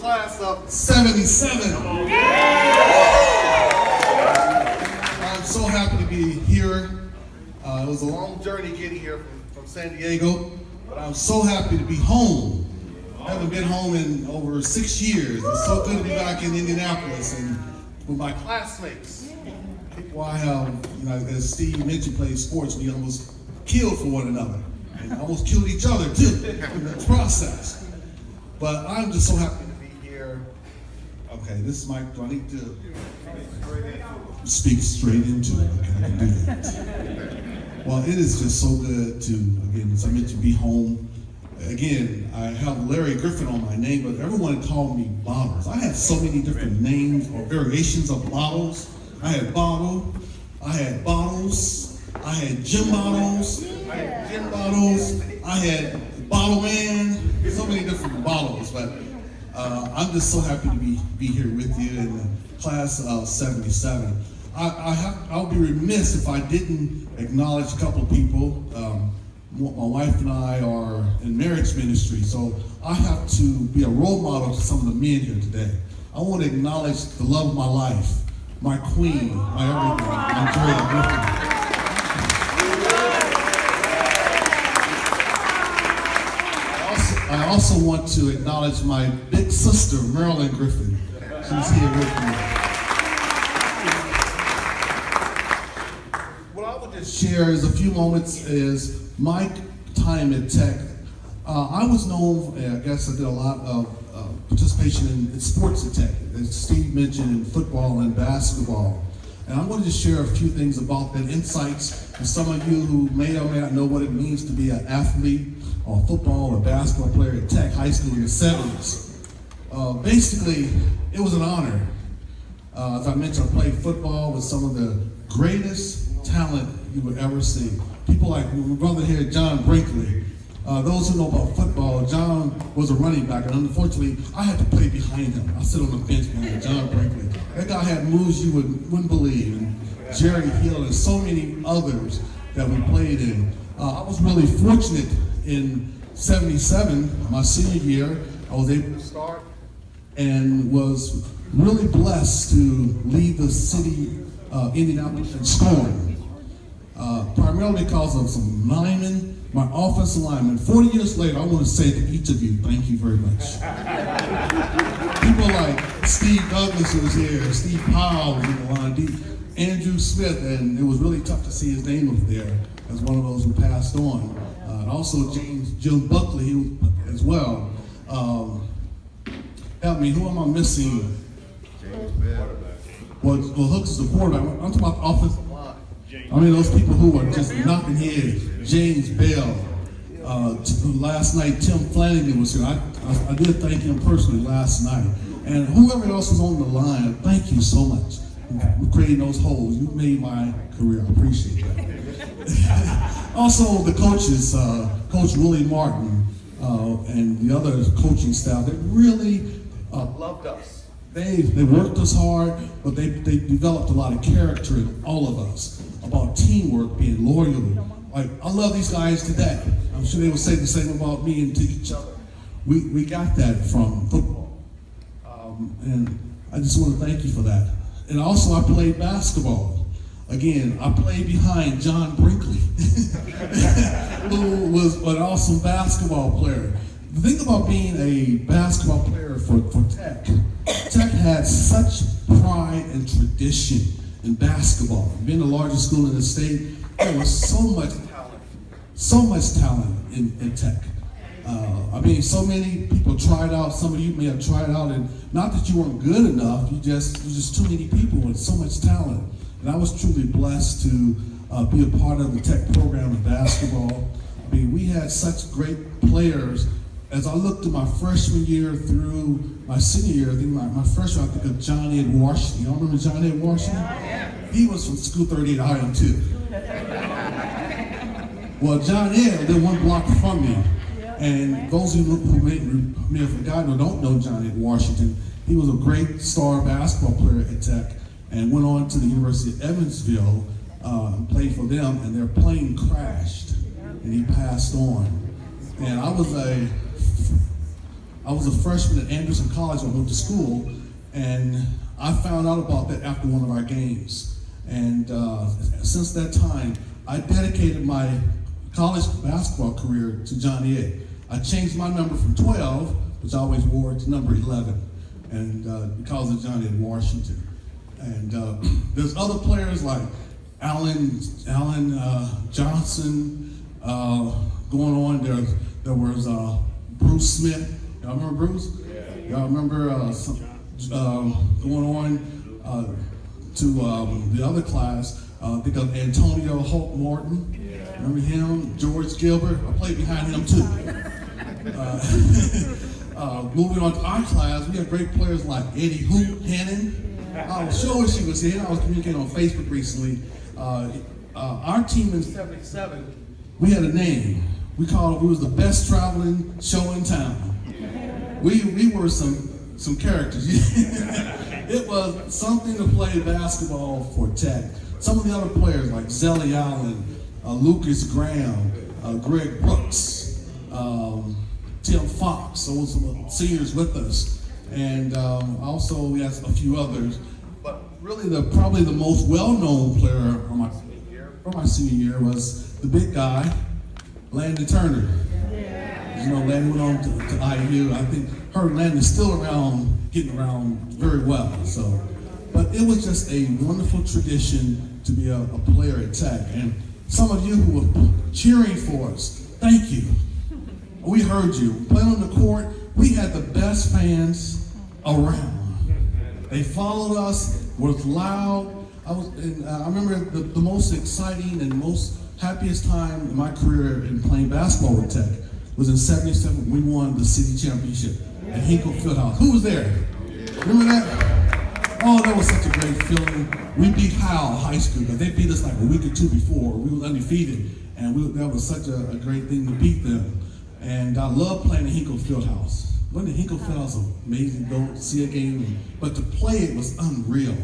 class of 77. I'm so happy to be here. It was a long journey getting here from San Diego, but I'm so happy to be home. I haven't been home in over 6 years. It's so good to be back in Indianapolis and with my classmates. People I have, as Steve mentioned, played sports, we almost killed for one another. And almost killed each other too in the process. But I'm just so happy to be here. Okay, this mic, do I need to speak straight into it? Okay, I can do that. Well, it is just so good to, again, as I mentioned, be home. Again, I have Larry Griffin on my name, but everyone called me Bottles. I had so many different names or variations of Bottles. I had Bottle, I had Bottles, I had Jim Bottles, I had Gin Bottles, I had Bottle Man, so many different bottles. But I'm just so happy to be here with you in the class of 77. I'll be remiss if I didn't acknowledge a couple of people. My wife and I are in marriage ministry, so I have to be a role model to some of the men here today. I want to acknowledge the love of my life, my queen, my everything, my Griffin. I also want to acknowledge my big sister, Marilyn Griffin. She's here with me. What I would just share is a few moments is my time at Tech. I was known, I guess I did a lot of participation in sports at Tech, as Steve mentioned, in football and basketball. And I'm going to just share a few things about that, insights for some of you who may or may not know what it means to be an athlete or football or basketball player at Tech High School in the 70s. Basically, it was an honor. As I mentioned, I played football with some of the greatest talent you would ever see. People like my brother here, John Brinkley. Those who know about football, John was a running back, and unfortunately, I had to play behind him. I sit on the bench behind John Brinkley. That guy had moves you wouldn't believe, and Jerry Hill and so many others that we played in. I was really fortunate in 77, my senior year. I was able to start and was really blessed to lead the city of Indianapolis in scoring. Primarily because of some linemen, my offensive linemen. 40 years later, I want to say to each of you, thank you very much. People like Steve Douglas, who was here, Steve Powell was in the line, Andrew Smith, and it was really tough to see his name up there as one of those who passed on. And also Jim Buckley as well. Help me, who am I missing? James Bell. Well, Hooks is the quarterback. I'm talking about the offensive line. I mean, those people who are just knocking heads. James Bell. Last night, Tim Flanagan was here. I did thank him personally last night. And whoever else was on the line, thank you so much for creating those holes. You made my career. I appreciate that. Also, the coaches, Coach Willie Martin and the other coaching staff, they really loved us. They worked us hard, but they developed a lot of character in all of us about teamwork, being loyal. Like, I love these guys today. I'm sure they would say the same about me and to each other. We got that from football. And I just want to thank you for that. And also, I played basketball. Again, I played behind John Brinkley, who was an awesome basketball player. The thing about being a basketball player for Tech, Tech had such pride and tradition in basketball. Being the largest school in the state, there was so much talent in Tech. I mean, so many people tried out. Some of you may have tried out, and not that you weren't good enough. There's just too many people with so much talent. And I was truly blessed to be a part of the Tech program in basketball. I mean, we had such great players. As I looked at my freshman year through my senior year, I think my freshman, I think of John Ed Washington. Y'all remember John Ed Washington? Yeah. He was from School 38. I am too. Well, John Ed lived one block from me. And those who may have forgotten or don't know John Ed Washington, he was a great star basketball player at Tech and went on to the University of Evansville and played for them, and their plane crashed and he passed on. And I I was a freshman at Anderson College when I went to school, and I found out about that after one of our games. And since that time, I dedicated my college basketball career to Johnny A. I changed my number from 12, which I always wore, to number 11, and because of Johnny in Washington. And there's other players like Alan Johnson going on. There was Bruce Smith. Y'all remember Bruce? Yeah. Y'all remember going on to the other class? Think of Antonio Holt Morton. Yeah. Remember him? George Gilbert. I played behind him too. Moving on to our class, we have great players like Eddie Hoop Hannon. I was sure she was here. I was communicating on Facebook recently. Our team in '77, we had a name. We was the best traveling show in town. We were some characters. It was something to play basketball for Tech. Some of the other players like Zelly Allen, Lucas Graham, Greg Brooks, Tim Fox, those were seniors with us. And also we had a few others. But really probably the most well-known player from my senior year was the big guy, Landon Turner. Yeah. You know, Landon went on to IU. I think Landon is still around, getting around very well. So, but it was just a wonderful tradition to be a player at Tech. And some of you who were cheering for us, thank you. We heard you. Playing on the court, we had the best fans around. They followed us, was loud. I remember the most exciting and most happiest time in my career in playing basketball with Tech was in '77 when we won the city championship at Hinkle Fieldhouse. Who was there? Remember that? Oh, that was such a great feeling. We beat Howell High School because they beat us like a week or two before. We were undefeated, and that was such a great thing to beat them. And I love playing at Hinkle Fieldhouse. Wasn't the Hinkle Fieldhouse amazing to go see a game? But to play it was unreal.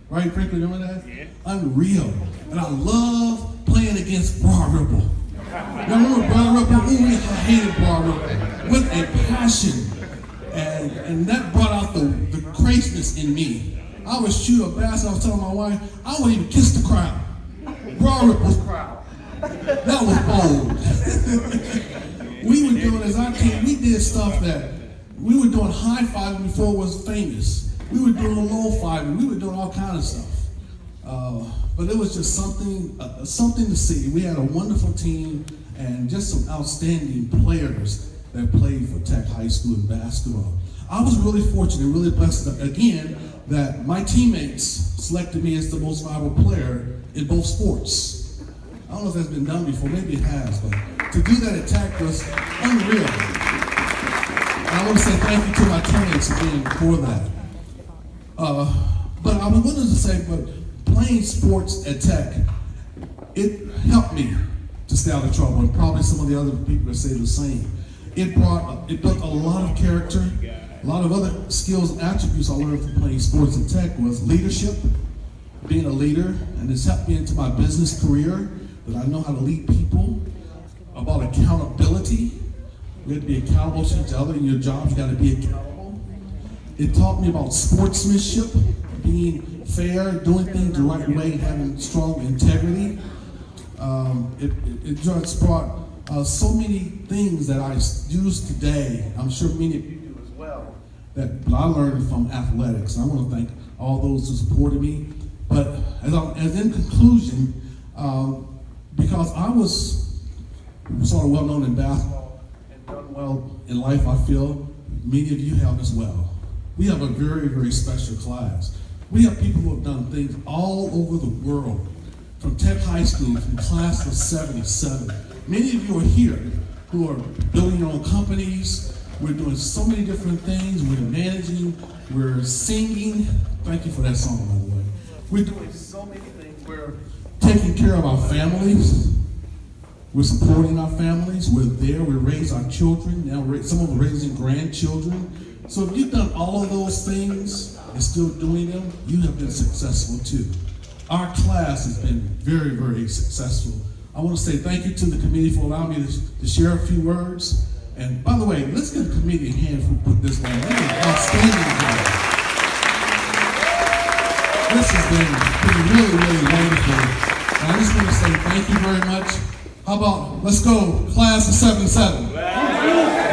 Right, Franklin, remember that? Yeah. Unreal. And I love playing against Broad Ripple. Y'all remember Broad Ripple? Ooh, I hated Broad Ripple with a passion. And that brought out the craziness in me. I would shoot a basket. I was telling my wife, I wouldn't even kiss the crowd. Broad Ripple's crowd. That was bold. We were doing, as our team, we did stuff that we were doing high fiving before it was famous. We were doing low fiving. We were doing all kinds of stuff. But it was just something to see. We had a wonderful team and just some outstanding players that played for Tech High School in basketball. I was really fortunate, really blessed, again, that my teammates selected me as the most valuable player in both sports. I don't know if that's been done before, maybe it has, but to do that at Tech was unreal. And I want to say thank you to my teammates again for that. But I was willing to say, but playing sports at Tech, it helped me to stay out of trouble, and probably some of the other people would say the same. It built a lot of character, a lot of other skills and attributes I learned from playing sports at Tech was leadership, being a leader, and it's helped me into my business career, that I know how to lead people, about accountability. We have to be accountable to each other. In your job, you got to be accountable. It taught me about sportsmanship, being fair, doing things the right way, and having strong integrity. It just brought so many things that I use today. I'm sure many of you do as well. That I learned from athletics. And I want to thank all those who supported me. But as in conclusion, because I was sort of well known in basketball and done well in life, I feel many of you have as well. We have a very, very special class. We have people who have done things all over the world, from Tech High School, from class of '77. Many of you are here who are building your own companies. We're doing so many different things. We're managing, we're singing. Thank you for that song, by the way. We're doing so many things. We're taking care of our families. We're supporting our families. We're there. We raise our children. Now some of them are raising grandchildren. So if you've done all of those things and still doing them, you have been successful too. Our class has been very, very successful. I want to say thank you to the committee for allowing me to share a few words. And by the way, let's give the committee a hand for putting man. You did an outstanding job. This has been really, really wonderful. And I just want to say thank you very much. How about, let's go, class of 77.